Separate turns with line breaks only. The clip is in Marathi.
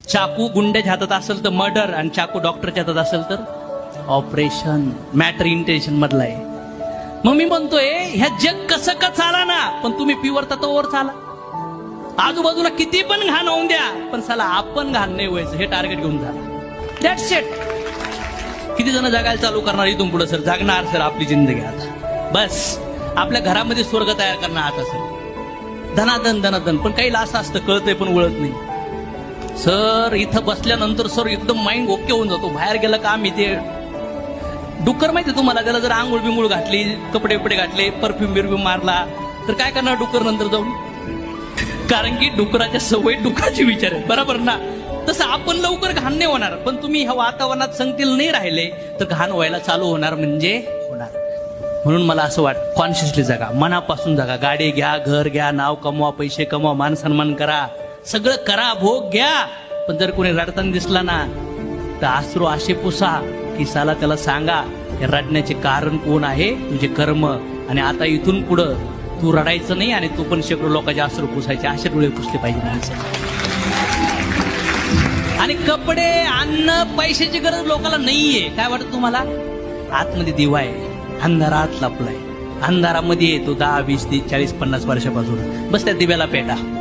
चाकू गुंड्याच्या हातात असेल तर मर्डर, आणि चाकू डॉक्टरच्या हातात असेल तर ऑपरेशन. मॅटर इंटेन्शन मधला आहे. मग मी म्हणतोय ह्या जग कसं का चाला ना, पण तुम्ही प्युअर तत्वावर चाला. आजूबाजूला किती पण घाण होऊन द्या, पण चला आपण घाण नाही व्हायचं हे टार्गेट घेऊन झाला. That's it. किती जण जगायला चालू करणार इथून पुढे? सर जगणार सर आपली जिंदगी आता. बस आपल्या घरामध्ये स्वर्ग तयार करणार आता सर. धनाधन धनाधन. पण काही असं असतं कळतंय पण वळत नाही सर. इथं बसल्यानंतर सर एकदम माइंड ओके होऊन जातो. बाहेर गेलं का आम्ही ते डुक्कर माहिती तुम्हाला, त्याला जर आंघोळ बिंगोळ घातली, कपडे बिपडे घातले, परफ्यूम बिरफ्यूम मारला तर काय करणार डुक्कर नंतर जाऊन? कारण की डुकराच्या सवय डुकराची विचार आहे, बरोबर ना? तसं आपण लवकर घाण नाही होणार, पण तुम्ही ह्या वातावरणात संगतीला नाही राहिले तर घाण व्हायला चालू होणार म्हणजे होणार. म्हणून मला असं वाटतं कॉन्शियसली जगा, मनापासून जगा. गाडी घ्या, घर घ्या, नाव कमवा, पैसे कमवा, मान सन्मान करा, सगळं करा, भोग घ्या. पण जर कोणी रडताना दिसला ना तर अश्रू असे पुसा की साला त्याला सांगा हे रडण्याचे कारण कोण आहे, तुझे कर्म. आणि आता इथून पुढं तू रडायचं नाही आणि तू पण शेकडो लोकांचे अश्रू पुसायचे, असे डोळे पुसले पाहिजे माणसं. आणि कपडे, अन्न, पैशाची गरज लोकांना नाहीये. काय वाटतं तुम्हाला? आतमध्ये दिवा आहे, अंधारात लपलाय. अंधारामध्ये येतो 10, 20, 30, 40, 50 वर्षापासून. बस त्या दिव्याला पेटा.